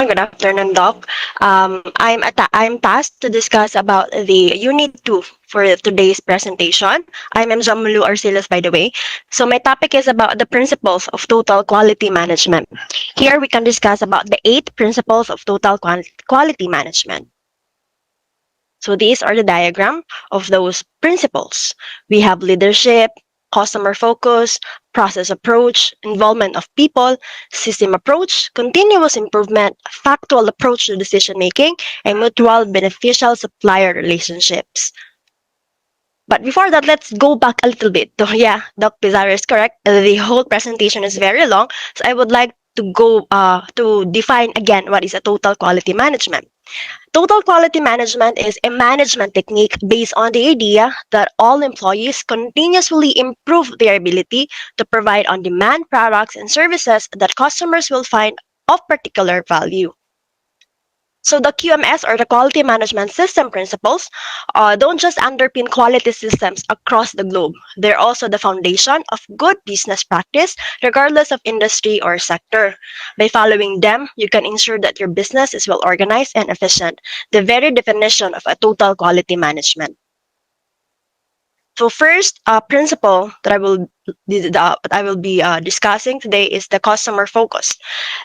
Good afternoon, Doc. I'm tasked to discuss about the Unit 2 for today's presentation. I'm Jamulu Arcilas, by the way. So my topic is about the principles of total quality management. Here we can discuss about the 8 principles of total quality management. So these are the diagram of those principles. We have leadership, customer focus, process approach, involvement of people, system approach, continuous improvement, factual approach to decision making, and mutual beneficial supplier relationships. But before that, let's go back a little bit. So yeah, Doc Pizarro is correct. The whole presentation is very long, so I would like to go to define again what is a total quality management. Total quality management is a management technique based on the idea that all employees continuously improve their ability to provide on-demand products and services that customers will find of particular value. So the QMS or the quality management system principles don't just underpin quality systems across the globe. They're also the foundation of good business practice, regardless of industry or sector. By following them, you can ensure that your business is well organized and efficient, the very definition of a total quality management. So first principle that I will be discussing today is the customer focus.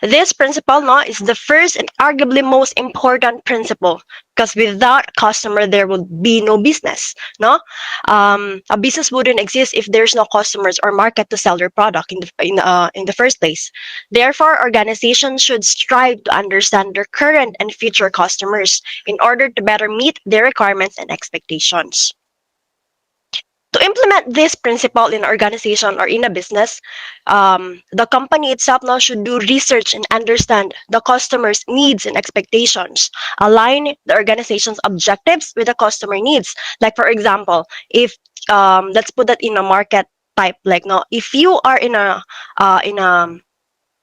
This principle no, is the first and arguably most important principle because without customer there would be no business. No, a business wouldn't exist if there's no customers or market to sell their product in the first place. Therefore, organizations should strive to understand their current and future customers in order to better meet their requirements and expectations. To implement this principle in an organization or in a business, the company itself now should do research and understand the customer's needs and expectations, align the organization's objectives with the customer needs. Like for example, if let's put that in a market type, like no, if you are in a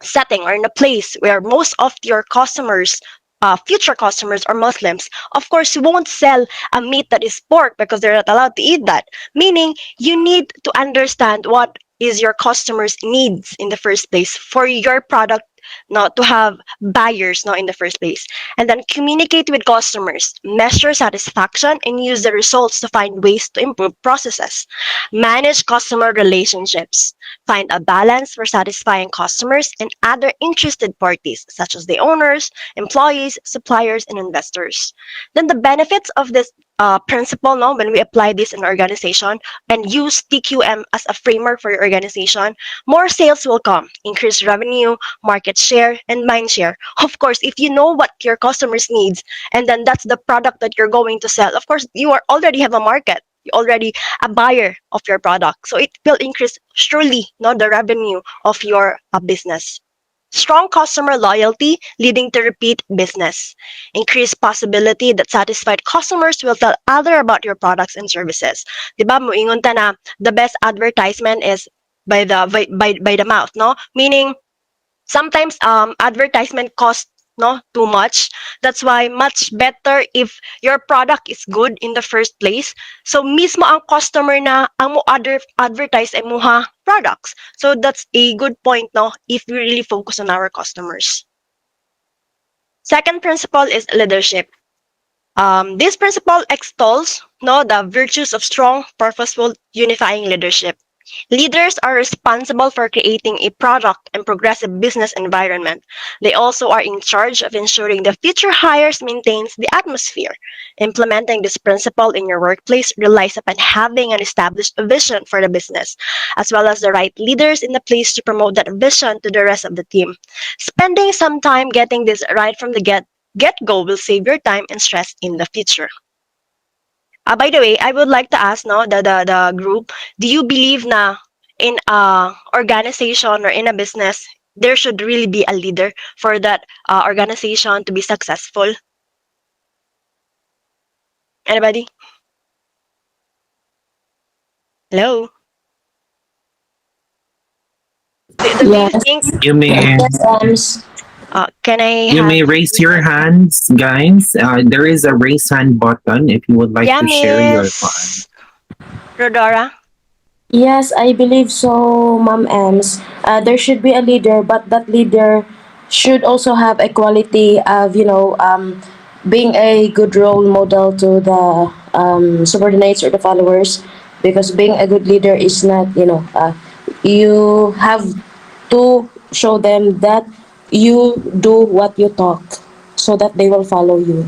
setting or in a place where most of your customers future customers are Muslims, of course, you won't sell a meat that is pork because they're not allowed to eat that. Meaning, you need to understand what is your customers' needs in the first place for your product not to have buyers now in the first place, and then communicate with customers, measure satisfaction, and use the results to find ways to improve processes. Manage customer relationships. Find a balance for satisfying customers and other interested parties, such as the owners, employees, suppliers, and investors. Then the benefits of this principle, no, when we apply this in organization and use TQM as a framework for your organization, more sales will come, increase revenue, market share, and mind share. Of course, if you know what your customers needs, and then that's the product that you're going to sell, of course, you are already have a market. You already a buyer of your product. So it will increase surely not the revenue of your business. Strong customer loyalty leading to repeat business. Increased possibility that satisfied customers will tell other about your products and services. Diba, muingon ta na the best advertisement is by the mouth, no? Meaning sometimes advertisement costs no too much. That's why much better if your product is good in the first place, so mismo ang customer na ang mo advertise ay muha products. So that's a good point no if we really focus on our customers. Second principle is leadership. This principle extols no the virtues of strong, purposeful, unifying leadership. Leaders are responsible for creating a product and progressive business environment. They also are in charge of ensuring the future hires maintains the atmosphere. Implementing this principle in your workplace relies upon having an established vision for the business, as well as the right leaders in the place to promote that vision to the rest of the team. Spending some time getting this right from the get-go will save your time and stress in the future. By the way, I would like to ask no the group, do you believe na in a organization or in a business there should really be a leader for that organization to be successful? Anybody? Hello? Do you think Yes, You may yes, can I you have may raise your hands, guys. There is a raise hand button if you would like yeah, to share your Miss Rodora? yes, I believe so, Ma'am Ems. There should be a leader, but that leader should also have a quality of, being a good role model to the subordinates or the followers, because being a good leader is not, you have to show them that you do what you talk, so that they will follow you.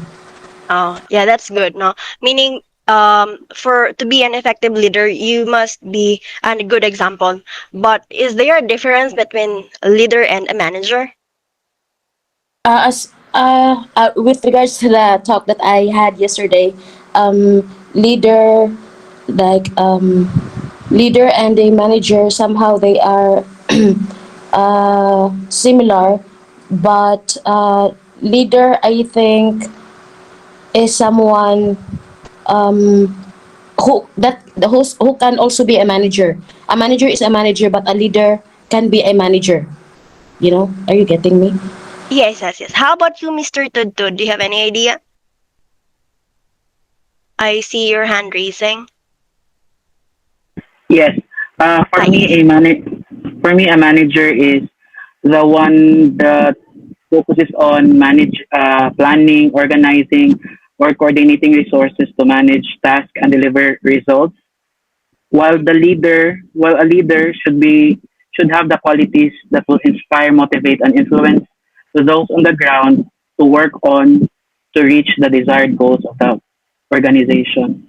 Oh, yeah, that's good. No, meaning, for to be an effective leader, you must be a good example. But is there a difference between a leader and a manager? As with regards to the talk that I had yesterday, leader, like leader and a manager, somehow they are similar, but leader, I think, is someone who can also be a manager. A manager is a manager, but a leader can be a manager. Are you getting me? Yes, yes, yes. How about you, Mr. Tudtud? Do you have any idea? I see your hand raising. Yes. Ah, yes. For me, a manager is the one that focuses on planning, organizing, or coordinating resources to manage tasks and deliver results. While a leader should have the qualities that will inspire, motivate, and influence those on the ground to work on to reach the desired goals of the organization.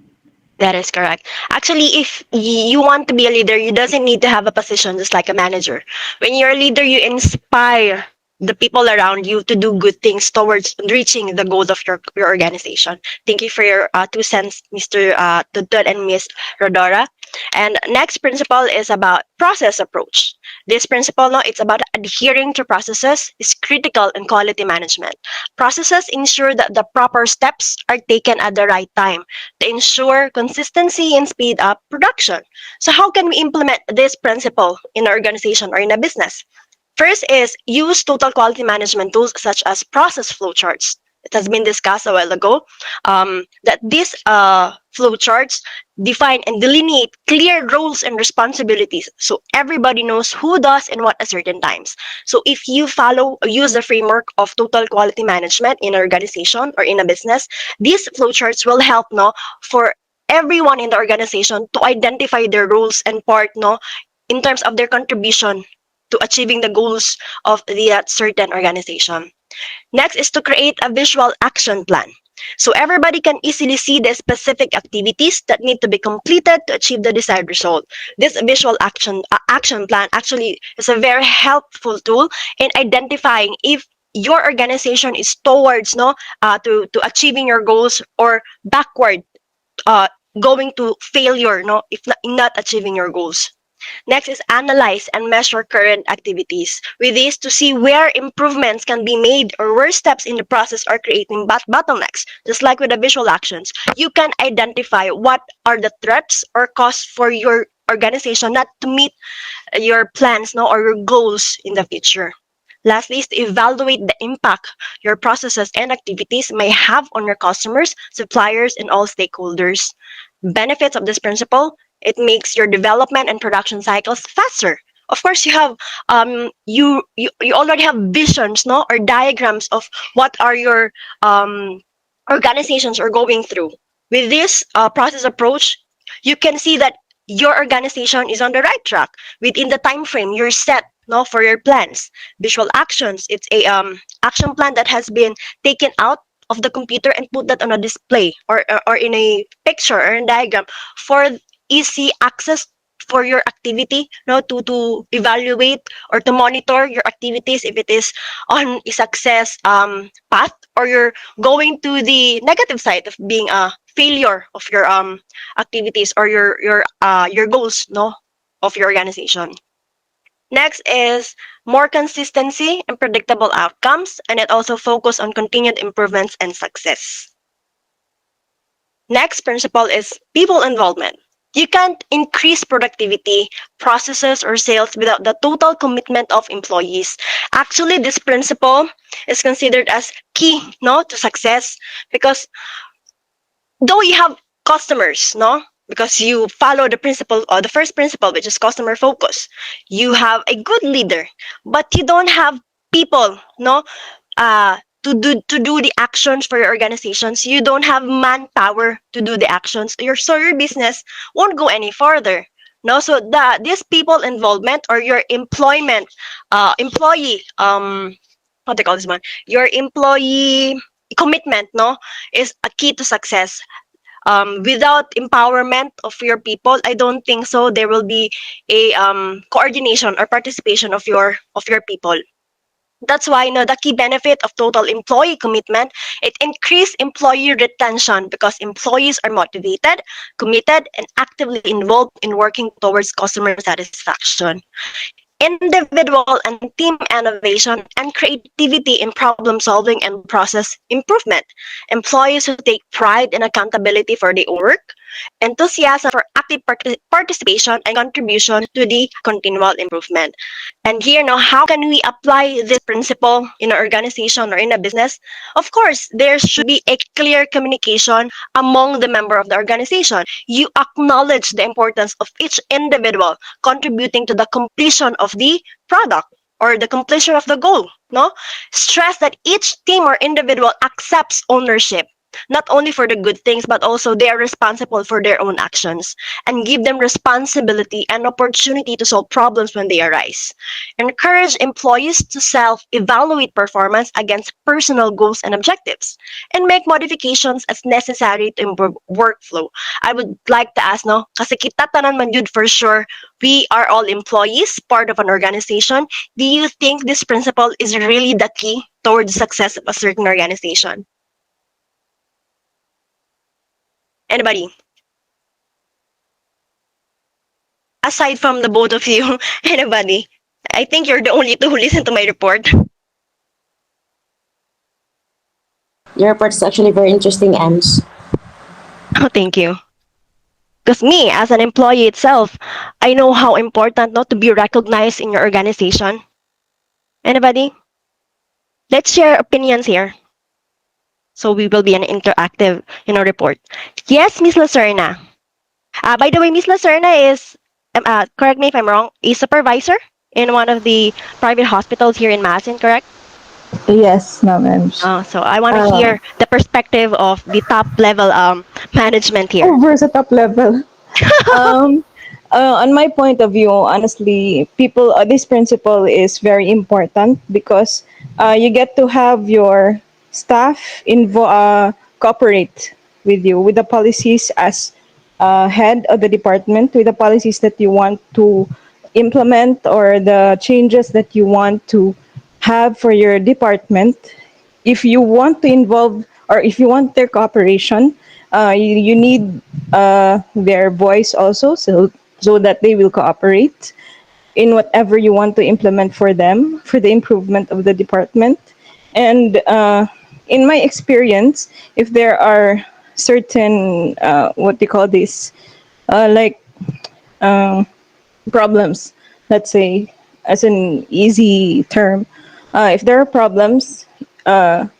That is correct. Actually, if you want to be a leader, you doesn't need to have a position just like a manager. When you're a leader, you inspire the people around you to do good things towards reaching the goal of your organization. Thank you for your 2 cents, Mr. Tudtud and Miss Rodora. And next principle is about process approach. This principle, no, it's about adhering to processes is critical in quality management. Processes ensure that the proper steps are taken at the right time to ensure consistency and speed up production. So, how can we implement this principle in an organization or in a business? First is use total quality management tools such as process flowcharts. It has been discussed a while ago that these flowcharts define and delineate clear roles and responsibilities so everybody knows who does and what at certain times. So if you follow or use the framework of total quality management in an organization or in a business, these flowcharts will help for everyone in the organization to identify their roles and part in terms of their contribution to achieving the goals of the certain organization. Next is to create a visual action plan. So everybody can easily see the specific activities that need to be completed to achieve the desired result. This visual action plan actually is a very helpful tool in identifying if your organization is towards to achieving your goals or backward uh, going to failure if not achieving your goals. Next is analyze and measure current activities. With this, to see where improvements can be made or where steps in the process are creating bottlenecks. Just like with the visual actions, you can identify what are the threats or costs for your organization not to meet your plans or your goals in the future. Lastly, is to evaluate the impact your processes and activities may have on your customers, suppliers, and all stakeholders. Benefits of this principle: it makes your development and production cycles faster. Of course, you already have visions, or diagrams of what are your organizations are going through. With this process approach, you can see that your organization is on the right track within the time frame you're set for your plans. Visual actions, it's a action plan that has been taken out of the computer and put that on a display or in a picture or a diagram for easy access for your activity, to evaluate or to monitor your activities if it is on a success path or you're going to the negative side of being a failure of your activities or your goals of your organization. Next is more consistency and predictable outcomes, and it also focus on continued improvements and success. Next principle is people involvement. You can't increase productivity, processes, or sales without the total commitment of employees. Actually, this principle is considered as key to success because though you have customers, because you follow the principle or the first principle, which is customer focus, you have a good leader, but you don't have people, no, to do the actions for your organizations. You don't have manpower to do the actions. Your business won't go any further. No, so this people involvement or your employee what do you call this one? Your employee commitment, no, is a key to success. Without empowerment of your people, I don't think so there will be a coordination or participation of your people. That's why, the key benefit of total employee commitment, it increase employee retention because employees are motivated, committed, and actively involved in working towards customer satisfaction. Individual and team innovation and creativity in problem solving and process improvement. Employees who take pride and accountability for their own work, enthusiasm for active participation and contribution to the continual improvement. And here now, how can we apply this principle in an organization or in a business? Of course, there should be a clear communication among the member of the organization. You acknowledge the importance of each individual contributing to the completion of the product or the completion of the goal. No, stress that each team or individual accepts ownership not only for the good things but also they are responsible for their own actions, and give them responsibility and opportunity to solve problems when they arise. Encourage employees to self-evaluate performance against personal goals and objectives, and make modifications as necessary to improve workflow. I would like to ask, no, kasi kita tanan man jud for sure, we are all employees, part of an organization. Do you think this principle is really the key towards success of a certain organization? Anybody? Aside from the both of you, anybody? I think you're the only two who listen to my report. Your report is actually very interesting, Ems. Oh, thank you. Because me, as an employee itself, I know how important not to be recognized in your organization. Anybody? Let's share opinions here. So we will be an interactive, report. Yes, Miss Lacerna. By the way, Miss Lacerna is, correct me if I'm wrong, a supervisor in one of the private hospitals here in Masin, correct? Yes, ma'am. Ems. So I want to Uh, hear the perspective of the top level management here. Over sa top level. Um, on my point of view, honestly, people, this principle is very important because you get to have your staff cooperate with you with the policies as head of the department, with the policies that you want to implement or the changes that you want to have for your department. If you want to involve or if you want their cooperation, you need their voice also, so that they will cooperate in whatever you want to implement for them for the improvement of the department. And in my experience, if there are certain what do you call this, like um, problems, let's say, as an easy term, if there are problems, then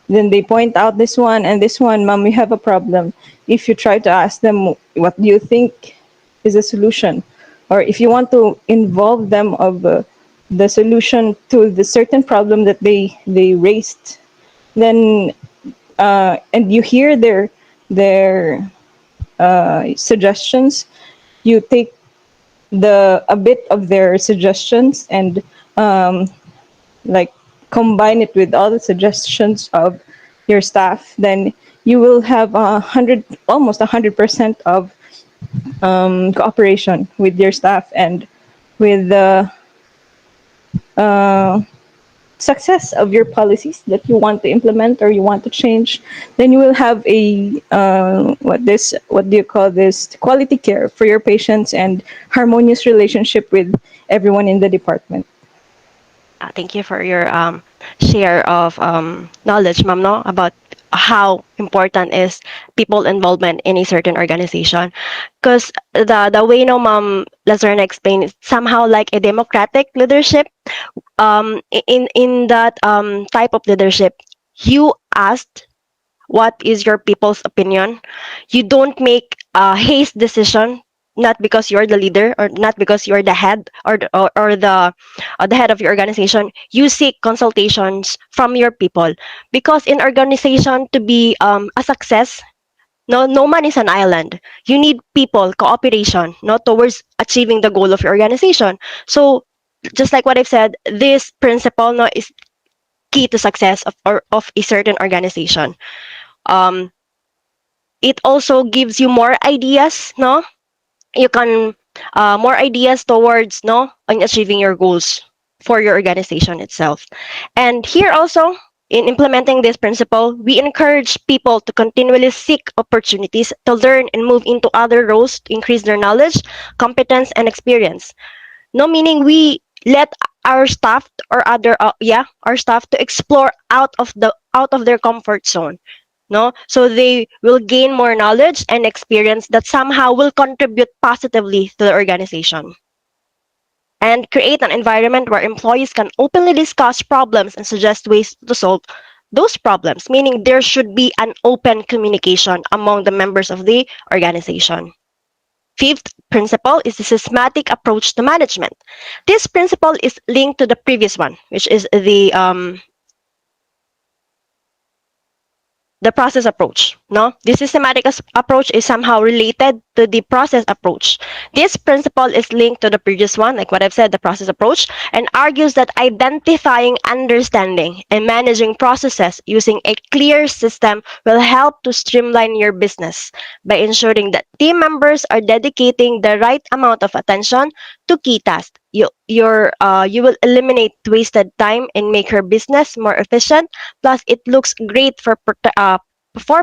they point out this one and this one, mom, we have a problem. If you try to ask them, what do you think is a solution? Or if you want to involve them of the solution to the certain problem that they raised, then and you hear their suggestions, you take the a bit of their suggestions and um, like combine it with all the suggestions of your staff, then you will have 100% of cooperation with your staff and with the uh, success of your policies that you want to implement or you want to change. Then you will have a what do you call this, quality care for your patients and harmonious relationship with everyone in the department. Thank you for your share of knowledge, ma'am, no, about how important is people involvement in a certain organization. Because the way, no, ma'am Lazarna explained, is somehow like a democratic leadership. In that type of leadership, you asked what is your people's opinion. You don't make a haste decision not because you're the leader or not because you're the head or the head of your organization. You seek consultations from your people, because in organization to be a success, no man is an island. You need people cooperation, no, towards achieving the goal of your organization. So just like what I've said, this principle, no, is key to success of a certain organization. Um, it also gives you more ideas, no, you can more ideas towards, no, on achieving your goals for your organization itself. And here also, in implementing this principle, we encourage people to continually seek opportunities to learn and move into other roles to increase their knowledge, competence, and experience. No, meaning we let our staff or other our staff to explore out of their comfort zone, no, so they will gain more knowledge and experience that somehow will contribute positively to the organization, and create an environment where employees can openly discuss problems and suggest ways to solve those problems, meaning there should be an open communication among the members of the organization. Fifth principle is the systematic approach to management. This principle is linked to the previous one, which is the process approach. No, the systematic approach is somehow related to the process approach. This principle is linked to the previous one, like what I've said, the process approach, and argues that identifying, understanding, and managing processes using a clear system will help to streamline your business by ensuring that team members are dedicating the right amount of attention to key tasks. You will eliminate wasted time and make your business more efficient. Plus, it looks great for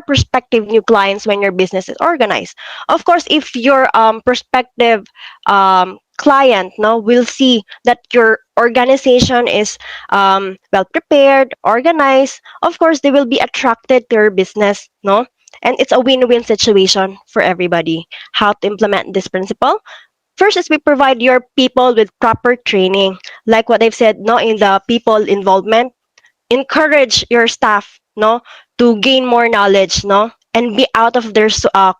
prospective new clients when your business is organized. Of course, if your prospective client, no, will see that your organization is well prepared, organized, of course they will be attracted to your business, no, and it's a win-win situation for everybody. How to implement this principle? First is we provide your people with proper training, like what I've said, no, in the people involvement. Encourage your staff, no, to gain more knowledge, no, and be out of their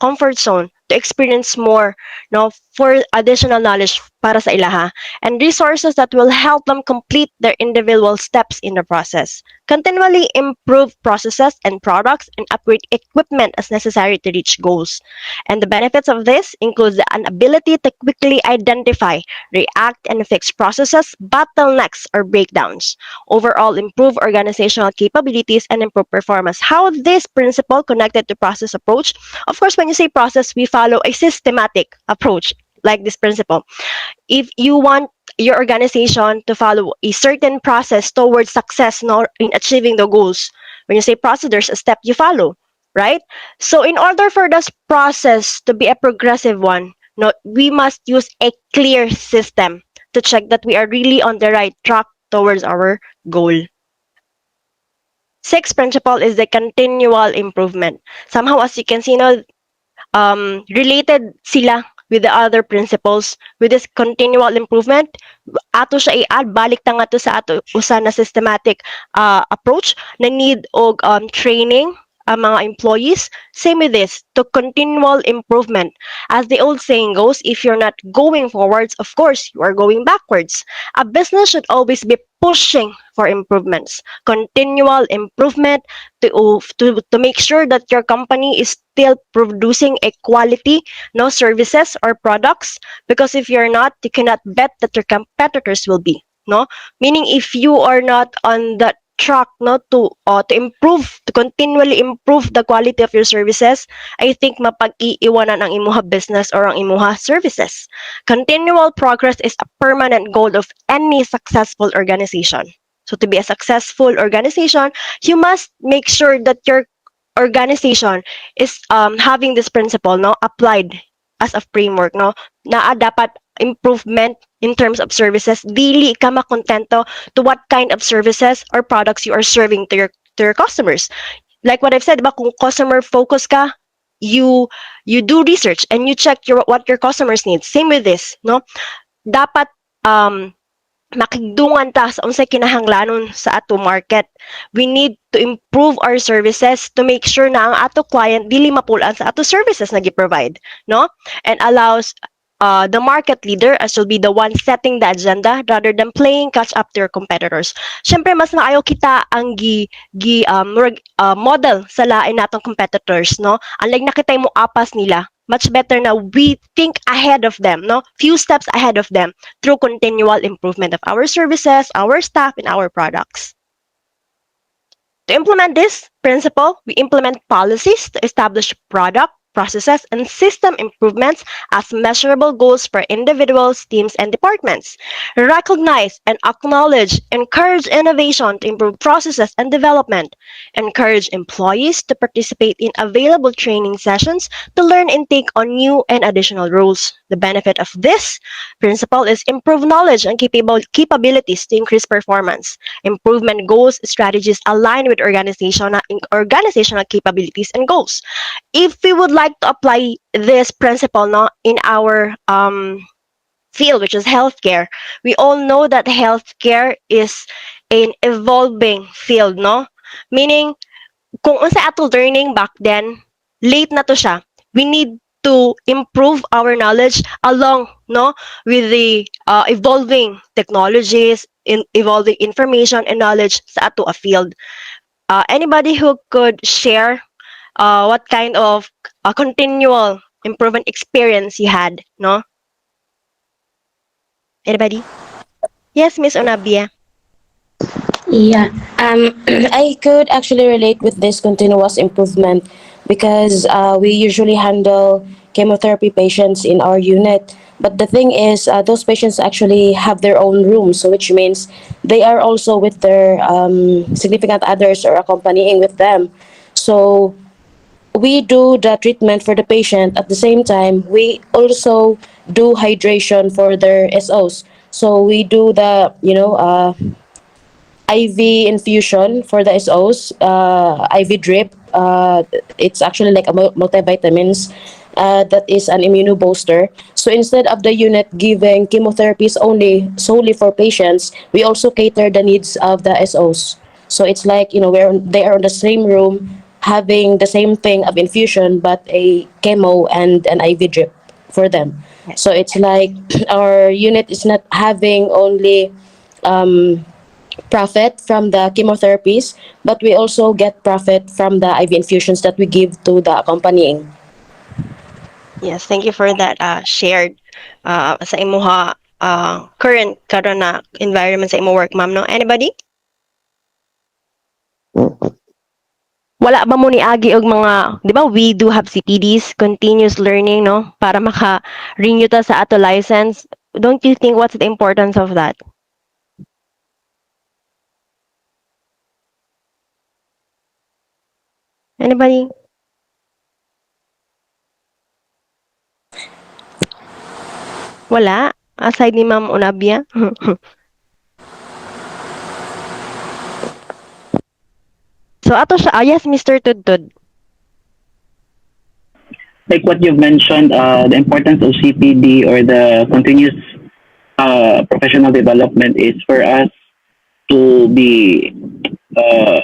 comfort zone to experience more, no, for additional knowledge para sa ilaha, and resources that will help them complete their individual steps in the process. Continually improve processes and products and upgrade equipment as necessary to reach goals. And the benefits of this includes an ability to quickly identify, react, and fix processes, bottlenecks, or breakdowns. Overall, improve organizational capabilities and improve performance. How this principle connected to process approach? Of course, when you say process, we follow a systematic approach like this principle. If you want your organization to follow a certain process towards success, no, in achieving the goals, when you say process, there's a step you follow, right? So in order for this process to be a progressive one, no, we must use a clear system to check that we are really on the right track towards our goal. Sixth principle is the continual improvement. Somehow, as you can see, no, related sila with the other principles with this continual improvement. Ato siya i-add, balik ta nga to sa ato usa na systematic approach na need og training ang mga employees. Same with this, to continual improvement. As the old saying goes, if you're not going forwards, of course, you are going backwards. A business should always be pushing for improvements, continual improvement to make sure that your company is still producing a quality, no, services or products. Because if you're not, you cannot bet that your competitors will be, no. Meaning, if you are not on that track, no, to improve, to continually improve the quality of your services, I think mapag-iiwanan ang imuha business or ang imuha services. Continual progress is a permanent goal of any successful organization. So to be a successful organization, you must make sure that your organization is having this principle, no, applied as a framework, no, na dapat improvement in terms of services. Dili ka makontento to what kind of services or products you are serving to your customers. Like what I've said, diba, kung customer focus ka, you do research and you check what your customers need. Same with this, no, dapat makigdungan ta sa unsay kinahanglanon sa ato market. We need to improve our services to make sure na ang ato client dili mapulan sa ato services na gi-provide, no? And allows the market leader as you'll be the one setting the agenda rather than playing catch up to your competitors. Syempre mas maayo kita ang model sa lain natong competitors, no? Unlike nakita mo apas nila, much better na we think ahead of them, no? Few steps ahead of them through continual improvement of our services, our staff, and our products. To implement this principle, we implement policies to establish product, processes, and system improvements as measurable goals for individuals, teams, and departments. Recognize and acknowledge, encourage innovation to improve processes and development. Encourage employees to participate in available training sessions to learn and take on new and additional roles. The benefit of this principle is improve knowledge and capabilities to increase performance. Improvement goals, strategies align with organizational capabilities and goals. If we would like to apply this principle, no, in our field, which is healthcare, we all know that healthcare is an evolving field, no? Meaning, kung unsa ato learning back then, late na to siya. We need to improve our knowledge along, no, with the evolving technologies, evolving information and knowledge sa ato a field. Anybody who could share what kind of continual improvement experience you had, no? Anybody? Yes, Miss Onabia. Yeah, I could actually relate with this continuous improvement because we usually handle chemotherapy patients in our unit. But the thing is, those patients actually have their own room, so which means they are also with their significant others or accompanying with them. So we do the treatment for the patient. At the same time, we also do hydration for their SOs. So we do the, IV infusion for the SOs, IV drip. It's actually like a multivitamins. That is an immunobooster. So instead of the unit giving chemotherapies only solely for patients, we also cater the needs of the SOs. So it's like they are in the same room having the same thing of infusion, but a chemo and an IV drip for them. Yes. So it's like our unit is not having only profit from the chemotherapies, but we also get profit from the IV infusions that we give to the accompanying. Yes, thank you for that shared sa imuha current karon na environment sa imo work, ma'am, no? Anybody? Wala ba mo niagi og mga, 'di ba, we do have CPDs, continuous learning, no? Para maka-renew ta sa ato license. Don't you think what's the importance of that? Anybody? Wala? Aside ni Ma'am Unabia? So ato siya, yes, Mr. Tudtud. Like what you've mentioned, the importance of CPD or the continuous professional development is for us to be uh,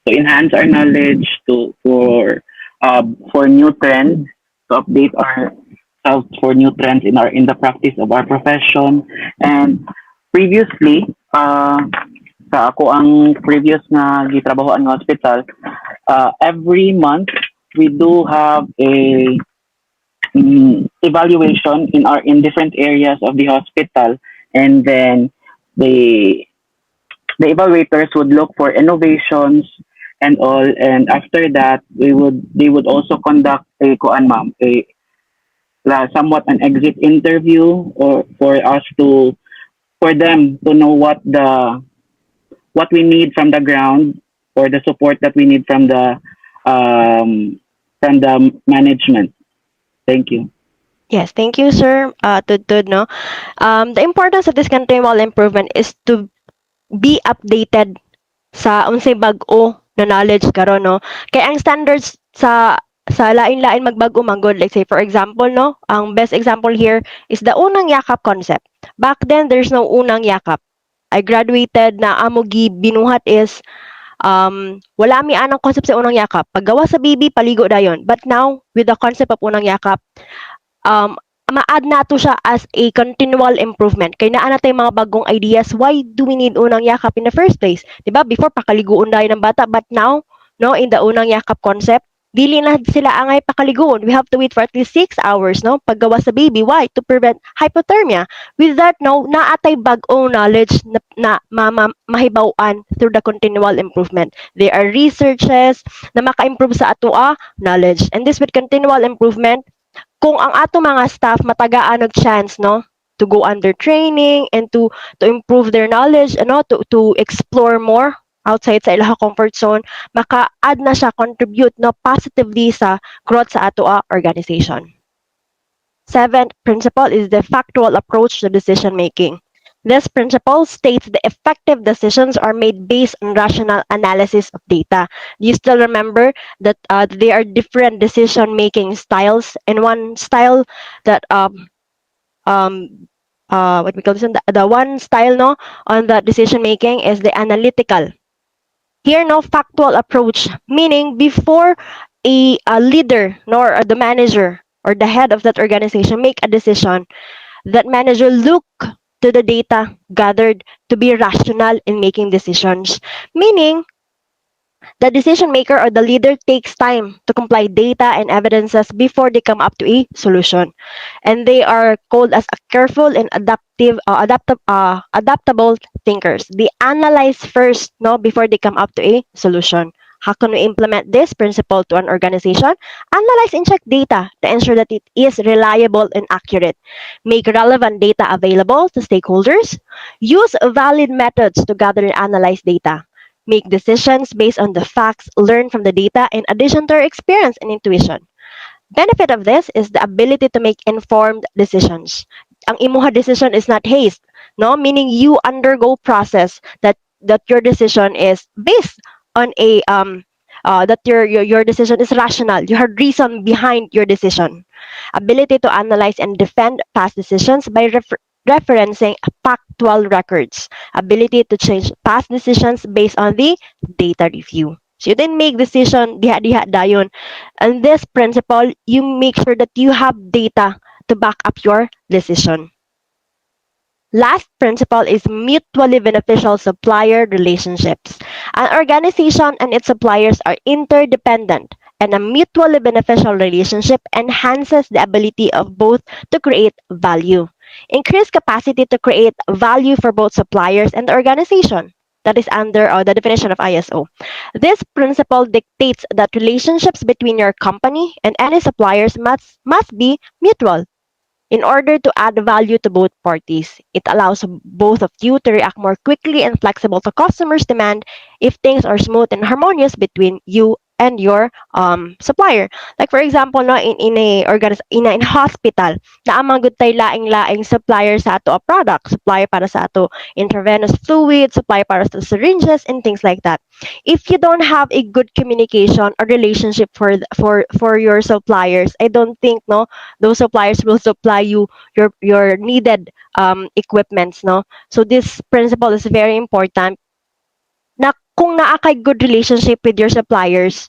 to enhance our knowledge, to for new trends, to update ourselves for new trends in the practice of our profession. And previously, sa ako ang previous nga gitrabahoan nga hospital, every month we do have a evaluation in different areas of the hospital, and then the the evaluators would look for innovations and all, and after that they would also conduct a kuan ma'am a somewhat an exit interview, or for them to know what we need from the ground, or the support that we need from the management. Thank you. Yes, thank you, sir. Tudtud, no? The importance of this continual improvement is to be updated sa unsay bag-o na knowledge karon, no? Kaya ang standards sa lain-lain magbago magod, like say for example, no, ang best example here is the unang yakap concept. Back then there's no unang yakap. I graduated na amo binuhat is wala mi anang concept sa unang yakap. Paggawa sa baby paligo dayon. But now with the concept of unang yakap, um ma-add nato siya as a continual improvement. Kay naa natay mga bagong ideas, why do we need unang yakap in the first place? 'Di ba? Before pakaliguon dayon ng bata, but now, no, in the unang yakap concept, dili na sila angay pakaliguon. We have to wait for at least 6 hours, no? Paggawa sa baby. Why? To prevent hypothermia. With that, no, naatay bagong knowledge na mahibaw-an through the continual improvement. There are researches na maka-improve sa ato knowledge. And this with continual improvement, kung ang ato mga staff matagaan og chance, no, to go under training and to improve their knowledge, ano, to explore more outside sa ilang comfort zone, maka-add na siya, contribute, no, positively sa growth sa ato organization. Seventh principle is the factual approach to decision making. This principle states the effective decisions are made based on rational analysis of data. Do you still remember that there are different decision-making styles, and one style that what we call this, the one style, no, on the decision-making is the analytical. Here, no, factual approach, meaning before a leader nor the manager or the head of that organization make a decision, that manager look to the data gathered to be rational in making decisions. Meaning, the decision maker or the leader takes time to compile data and evidences before they come up to a solution. And they are called as a careful and adaptable thinkers. They analyze first, no, before they come up to a solution. How can we implement this principle to an organization? Analyze and check data to ensure that it is reliable and accurate. Make relevant data available to stakeholders. Use valid methods to gather and analyze data. Make decisions based on the facts learned from the data in addition to our experience and intuition. Benefit of this is the ability to make informed decisions. Ang imuha decision is not haste, no? Meaning you undergo process that your decision is based on a that your decision is rational. You have reason behind your decision. Ability to analyze and defend past decisions by referencing factual records. Ability to change past decisions based on the data review. So you didn't make decision diha dayon. And this principle, you make sure that you have data to back up your decision. Last principle is mutually beneficial supplier relationships. An organization and its suppliers are interdependent, and a mutually beneficial relationship enhances the ability of both to create value. Increased capacity to create value for both suppliers and the organization. That is under the definition of ISO. This principle dictates that relationships between your company and any suppliers must be mutual. In order to add value to both parties, it allows both of you to react more quickly and flexible to customers' demand if things are smooth and harmonious between you and your supplier. Like for example, no, in hospital, naamang good tay laing-laing supplier sa ato a product, supplier para sa ato intravenous fluid, supplier para sa syringes, and things like that. If you don't have a good communication or relationship for your suppliers, I don't think, no, those suppliers will supply you your needed equipments, no. So this principle is very important, na kung naa kay good relationship with your suppliers,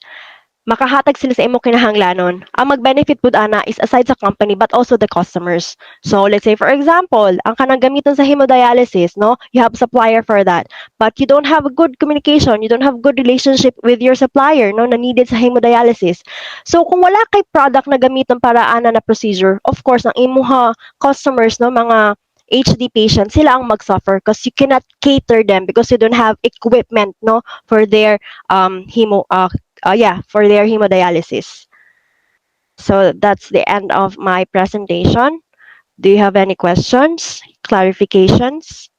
makahatag sila sa imo kinahanglanon. Ang mag-benefit pud ana is aside sa company but also the customers. So let's say for example, ang kanang gamiton sa hemodialysis, no, you have supplier for that, but you don't have a good communication, you don't have good relationship with your supplier, no, na needed sa hemodialysis. So kung wala kay product na gamiton para ana na procedure, of course ang imuha customers, no, mga HD patients, sila ang mag-suffer because you cannot cater them because you don't have equipment, no, for their for their hemodialysis. So that's the end of my presentation. Do you have any questions, clarifications?